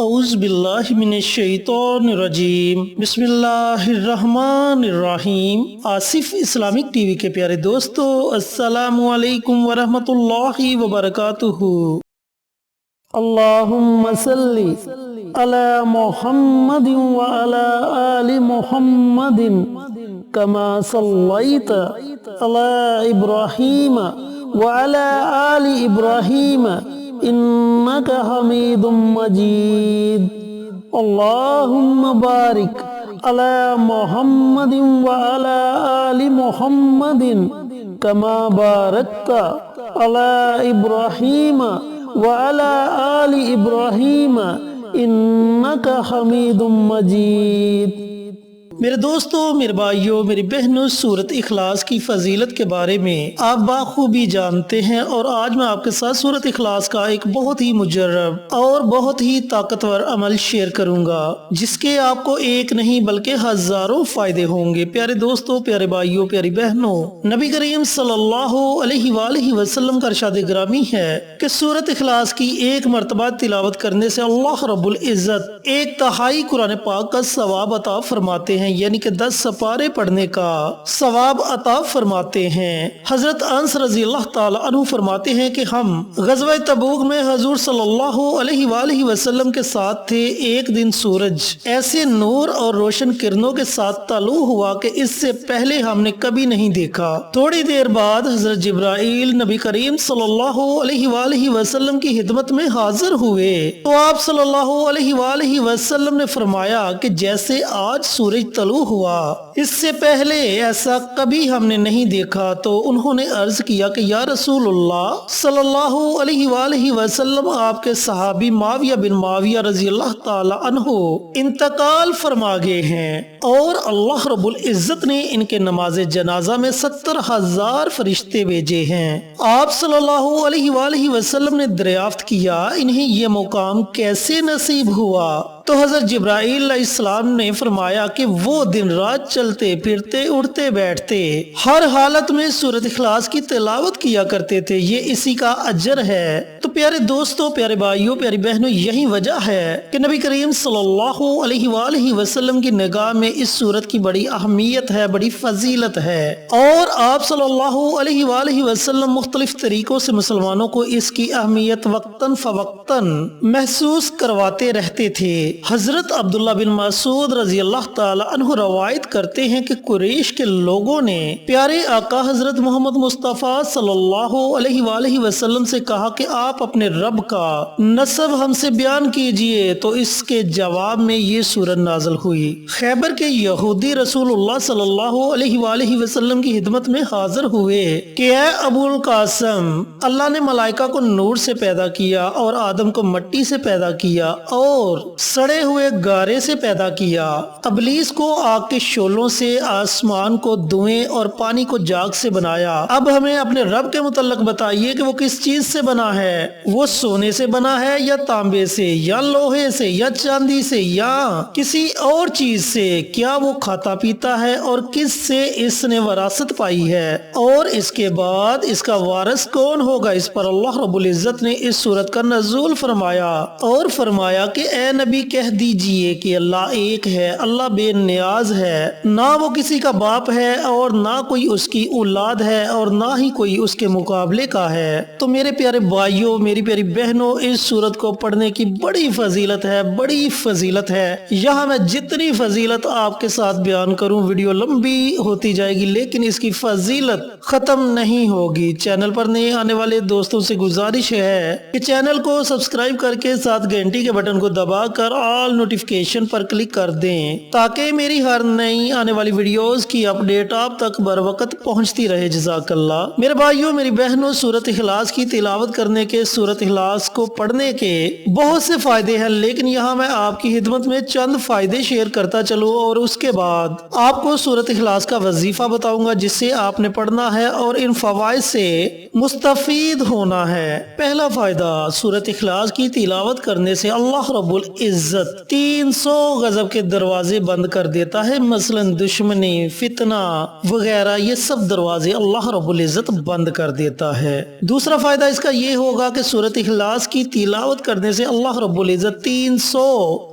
اعوذ باللہ من الشیطان الرجیم بسم اللہ الرحمن الرحیم۔ آصف اسلامک ٹی وی کے پیارے دوستو، السلام علیکم ورحمۃ اللہ وبرکاتہ۔ اللہم صلی علی محمد وعلی آل محمد کما صلیت علی ابراہیم وعلی آل ابراہیم انک حمید مجید۔ اللہم بارک علی محمد وعلی آل محمد کما بارکت علی ابراہیم وعلی آل ابراہیم انک حمید مجید۔ میرے دوستو، میرے بھائیوں، میری بہنوں، سورۃ اخلاص کی فضیلت کے بارے میں آپ بخوبی جانتے ہیں، اور آج میں آپ کے ساتھ سورۃ اخلاص کا ایک بہت ہی مجرب اور بہت ہی طاقتور عمل شیئر کروں گا، جس کے آپ کو ایک نہیں بلکہ ہزاروں فائدے ہوں گے۔ پیارے دوستو، پیارے بھائیوں، پیاری بہنوں، نبی کریم صلی اللہ علیہ وآلہ وسلم کا ارشاد گرامی ہے کہ سورۃ اخلاص کی ایک مرتبہ تلاوت کرنے سے اللہ رب العزت 1/3 قرآن پاک کا ثواب عطا فرماتے ہیں، یعنی کہ 10 سپارے پڑھنے کا ثواب عطا فرماتے ہیں۔ حضرت انس رضی اللہ تعالی عنہ فرماتے ہیں کہ ہم غزوہ تبوک میں حضور صلی اللہ علیہ وآلہ وسلم کے ساتھ تھے۔ ایک دن سورج ایسے نور اور روشن کرنوں کے ساتھ طلوع ہوا کہ اس سے پہلے ہم نے کبھی نہیں دیکھا۔ تھوڑی دیر بعد حضرت جبرائیل نبی کریم صلی اللہ علیہ وآلہ وسلم کی خدمت میں حاضر ہوئے تو آپ صلی اللہ علیہ وآلہ وسلم نے فرمایا کہ جیسے آج سورج طلوع ہوا، اس سے پہلے ایسا کبھی ہم نے نہیں دیکھا۔ تو انہوں نے عرض کیا کہ یا رسول اللہ صلی اللہ علیہ وآلہ وسلم، آپ کے صحابی معاویہ بن معاویہ رضی اللہ تعالی عنہ انتقال فرما گئے ہیں، اور اللہ رب العزت نے ان کے نماز جنازہ میں 70,000 فرشتے بھیجے ہیں۔ آپ صلی اللہ علیہ وآلہ وسلم نے دریافت کیا انہیں یہ مقام کیسے نصیب ہوا؟ تو حضرت جبرائیل علیہ السلام نے فرمایا کہ وہ دن رات چلتے پھرتے اٹھتے بیٹھتے ہر حالت میں سورۃ اخلاص کی تلاوت کیا کرتے تھے، یہ اسی کا اجر ہے۔ تو پیارے دوستو، پیارے بھائیوں، پیاری بہنوں، یہی وجہ ہے کہ نبی کریم صلی اللہ علیہ وآلہ وسلم کی نگاہ میں اس سورت کی بڑی اہمیت ہے، بڑی فضیلت ہے، اور آپ صلی اللہ علیہ وآلہ وسلم مختلف طریقوں سے مسلمانوں کو اس کی اہمیت وقتاً فوقتاً محسوس کرواتے رہتے تھے۔ حضرت عبداللہ بن مسعود رضی اللہ تعالی عنہ روایت کرتے ہیں کہ قریش کے لوگوں نے پیارے آقا حضرت محمد مصطفیٰ صلی اللہ علیہ وآلہ وسلم سے کہا کہ آپ اپنے رب کا نسب ہم سے بیان کیجئے، تو اس کے جواب میں یہ سورت نازل ہوئی۔ خیبر کے یہودی رسول اللہ صلی اللہ علیہ وآلہ وسلم کی خدمت میں حاضر ہوئے کہ اے ابو القاسم، اللہ نے ملائکہ کو نور سے پیدا کیا اور آدم کو مٹی سے پیدا کیا اور سڑے ہوئے گارے سے پیدا کیا، ابلیس کو آگ کے شعلوں سے، آسمان کو دھوئیں اور پانی کو جاگ سے بنایا۔ اب ہمیں اپنے رب کے متعلق بتائیے کہ وہ کس چیز سے بنا ہے؟ وہ سونے سے بنا ہے یا تانبے سے یا لوہے سے یا چاندی سے یا کسی اور چیز سے؟ کیا وہ کھاتا پیتا ہے اور کس سے اس نے وراثت پائی ہے؟ اور اس کے بعد اس کا وارث کون ہوگا؟ اس پر اللہ رب العزت نے اس سورت کا نزول فرمایا اور فرمایا کہ اے نبی کہہ دیجئے کہ اللہ ایک ہے، اللہ بے نیاز ہے، نہ وہ کسی کا باپ ہے اور نہ کوئی اس کی اولاد ہے اور نہ ہی کوئی اس کے مقابلے کا ہے۔ تو میرے پیارے بھائیوں، میری پیاری بہنوں، اس سورت کو پڑھنے کی بڑی فضیلت ہے، بڑی فضیلت ہے۔ یہاں میں جتنی فضیلت آپ کے ساتھ بیان کروں ویڈیو لمبی ہوتی جائے گی، لیکن اس کی فضیلت ختم نہیں ہوگی۔ چینل پر نئے آنے والے دوستوں سے گزارش ہے کہ چینل کو سبسکرائب کر کے ساتھ گھنٹی کے بٹن کو دبا کر آل نوٹیفیکیشن پر کلک کر دیں، تاکہ میری ہر نئی آنے والی ویڈیوز کی اپڈیٹ آپ تک بر وقت پہنچتی رہے۔ جزاک اللہ۔ میرے بھائیوں، میری بہنوں، سورۃ اخلاص کی تلاوت کرنے کے، سورۃ اخلاص کو پڑھنے کے بہت سے فائدے ہیں، لیکن یہاں میں آپ کی خدمت میں چند فائدے شیئر کرتا چلوں، اور اس کے بعد آپ کو سورۃ اخلاص کا وظیفہ بتاؤں گا جس سے آپ نے پڑھنا ہے، اور ان فوائد سے مستفید ہونا ہے۔ پہلا فائدہ، سورۃ اخلاص کی تلاوت کرنے سے اللہ رب العزت 300 غضب کے دروازے بند کر دیتا ہے، مثلا دشمنی، فتنہ وغیرہ، یہ سب دروازے اللہ رب العزت بند کر دیتا ہے۔ دوسرا فائدہ اس کا یہ ہوگا کہ سورۃ اخلاص کی تلاوت کرنے سے اللہ رب العزت 300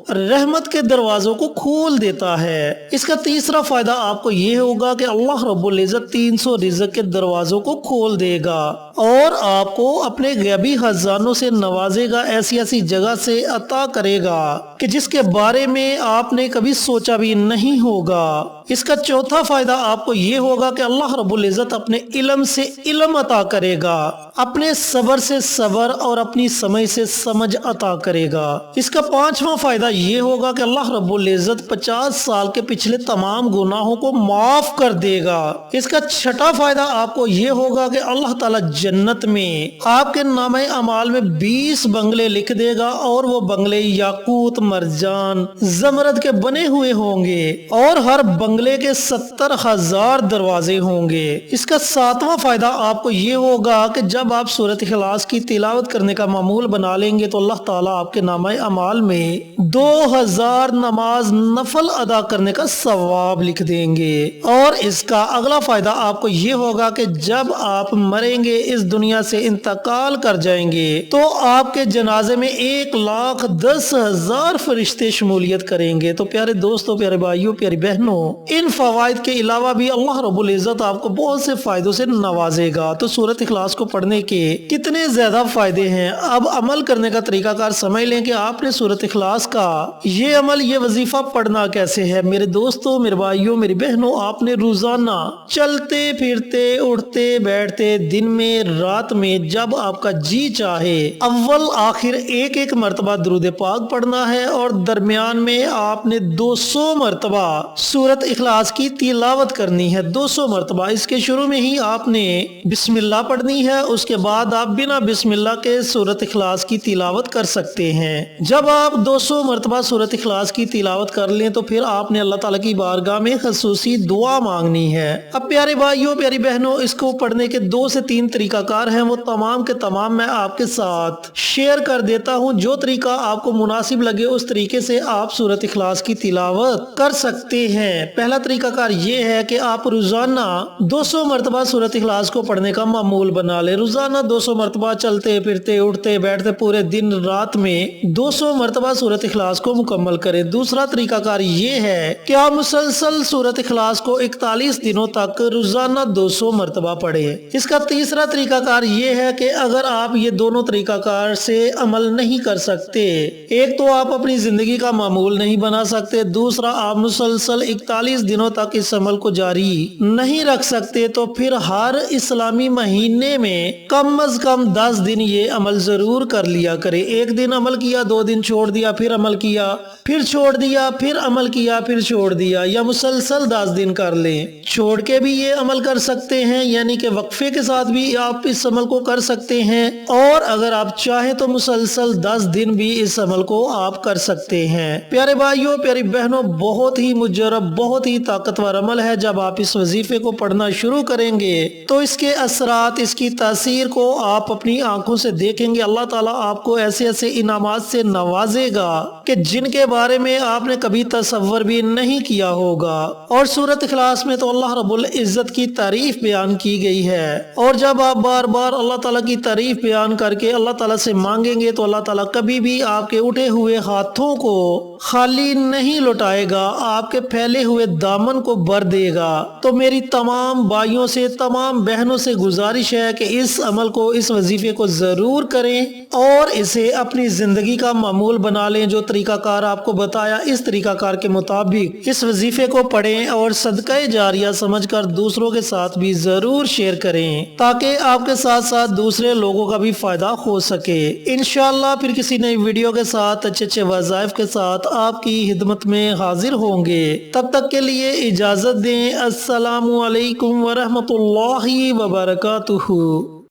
رحمت کے دروازوں کو کھول دیتا ہے۔ اس کا تیسرا فائدہ آپ کو یہ ہوگا کہ اللہ رب العزت 300 رزق کے دروازوں کو کھول دے گا اور آپ کو اپنے غیبی خزانوں سے نوازے گا، ایسی ایسی جگہ سے عطا کرے گا کہ جس کے بارے میں آپ نے کبھی سوچا بھی نہیں ہوگا۔ اس کا چوتھا فائدہ آپ کو یہ ہوگا کہ اللہ رب العزت اپنے علم سے علم عطا کرے گا، اپنے صبر سے صبر اور اپنی سمجھ سے سمجھ عطا کرے گا۔ اس کا پانچواں فائدہ یہ ہوگا کہ اللہ رب العزت 50 سال کے پچھلے تمام گناہوں کو معاف کر دے گا۔ اس کا چھٹا فائدہ آپ کو یہ ہوگا کہ اللہ تعالی جنت میں آپ کے نامہ اعمال میں 20 بنگلے لکھ دے گا اور وہ بنگلے یاقوت، مرجان، زمرد کے بنے ہوئے ہوں گے اور ہر بنگلے کے 70,000 دروازے ہوں گے۔ اس کا ساتواں فائدہ آپ کو یہ ہوگا کہ جب آپ سورۃ اخلاص کی تلاوت کرنے کا معمول بنا لیں گے تو اللہ تعالیٰ آپ کے نامہ اعمال میں 2000 نماز نفل ادا کرنے کا ثواب لکھ دیں گے۔ اور اس کا اگلا فائدہ آپ کو یہ ہوگا کہ جب آپ مریں گے، اس دنیا سے انتقال کر جائیں گے، تو آپ کے جنازے میں 1,10,000 فرشتے شمولیت کریں گے۔ تو پیارے دوستو، پیارے بھائیوں، پیاری بہنوں، ان فوائد کے علاوہ بھی اللہ رب العزت آپ کو بہت سے فائدوں سے نوازے گا۔ تو سورۃ اخلاص کو پڑھنے کے کتنے زیادہ فائدے ہیں، اب عمل کرنے کا طریقہ کار سمجھ لیں کہ آپ نے سورۃ اخلاص کا یہ عمل، یہ وظیفہ پڑھنا کیسے ہے۔ میرے دوستو، میرے بھائیوں، میری بہنوں، آپ نے روزانہ چلتے پھرتے، اٹھتے بیٹھتے، دن میں، رات میں، جب آپ کا جی چاہے اول آخر ایک مرتبہ درود پاک پڑھنا ہے اور درمیان میں آپ نے 200 مرتبہ سورۃ اخلاص کی تلاوت کرنی ہے، 200 مرتبہ۔ اس کے شروع میں ہی آپ نے بسم اللہ پڑھنی ہے، اس کے بعد آپ بنا بسم اللہ کے سورۃ اخلاص کی تلاوت کر سکتے ہیں۔ جب آپ 200 مرتبہ سورۃ اخلاص کی تلاوت کر لیں تو پھر آپ نے اللہ تعالیٰ کی بارگاہ میں خصوصی دعا مانگنی ہے۔ اب پیارے بھائیوں، پیاری بہنوں، اس کو پڑھنے کے 2 سے 3 طریقہ کار ہیں، وہ تمام کے تمام میں آپ کے ساتھ شیئر کر دیتا ہوں۔ جو طریقہ آپ کو مناسب لگے اس طریقے سے آپ سورۃ اخلاص کی تلاوت کر سکتے ہیں۔ پہلا طریقہ کار یہ ہے کہ آپ روزانہ 200 مرتبہ سورۃ اخلاص کو پڑھنے کا معمول بنا لیں۔ روزانہ 200 مرتبہ چلتے پھرتے، اٹھتے بیٹھتے، پورے دن رات میں 200 مرتبہ سورۃ اخلاص کو مکمل کریں۔ دوسرا طریقہ کار یہ ہے کہ آپ مسلسل سورۃ اخلاص کو 41 دنوں تک روزانہ 200 مرتبہ پڑھیں۔ اس کا تیسرا طریقہ کار یہ ہے کہ اگر آپ یہ دونوں طریقہ کار سے عمل نہیں کر سکتے، ایک تو آپ اپنی زندگی کا معمول نہیں بنا سکتے، دوسرا آپ مسلسل 41 دنوں تک اس عمل کو جاری نہیں رکھ سکتے، تو پھر ہر اسلامی مہینے میں کم از کم 10 دن یہ عمل ضرور کر لیا کرے۔ ایک دن عمل کیا، 2 دن چھوڑ دیا، پھر عمل کیا، پھر چھوڑ دیا، پھر عمل کیا، پھر چھوڑ دیا، یا مسلسل 10 دن کر لیں۔ چھوڑ کے بھی یہ عمل کر سکتے ہیں، یعنی کہ وقفے کے ساتھ بھی آپ اس عمل کو کر سکتے ہیں، اور اگر آپ چاہیں تو مسلسل 10 دن بھی اس عمل کو آپ کر سکتے ہیں۔ پیارے بھائیوں، پیاری بہنوں، بہت ہی مجرب، بہت ہی طاقتور عمل ہے۔ جب آپ اس وظیفے کو پڑھنا شروع کریں گے تو اس کے اثرات، اس کی تاثیر کو آپ اپنی آنکھوں سے دیکھیں گے۔ اللہ تعالیٰ آپ کو ایسے ایسے انعامات سے نوازے گا کہ جن کے بارے میں آپ نے کبھی تصور بھی نہیں کیا ہوگا۔ اور سورۃ اخلاص میں تو اللہ رب العزت کی تعریف بیان کی گئی ہے، اور جب آپ بار بار اللہ تعالیٰ کی تعریف بیان کر کے اللہ تعالیٰ سے مانگیں گے تو اللہ تعالیٰ کبھی بھی آپ کے اٹھے ہوئے ہاتھوں کو خالی نہیں لوٹائے گا، آپ کے پھیلے ہوئے دامن کو بھر دے گا۔ تو میری تمام بھائیوں سے، تمام بہنوں سے گزارش ہے کہ اس عمل کو، اس وظیفے کو ضرور کریں اور اسے اپنی زندگی کا معمول بنا لیں۔ جو طریقہ کار آپ کو بتایا، اس طریقہ کار کے مطابق اس وظیفے کو پڑھیں اور صدقہ جاریہ سمجھ کر دوسروں کے ساتھ بھی ضرور شیئر کریں، تاکہ آپ کے ساتھ ساتھ دوسرے لوگوں کا بھی فائدہ ہو سکے۔ انشاءاللہ پھر کسی نئی ویڈیو کے ساتھ، اچھے وظائف کے ساتھ آپ کی خدمت میں حاضر ہوں گے۔ تب تک کے لیے اجازت دیں۔ السلام علیکم ورحمۃ اللہ وبرکاتہ۔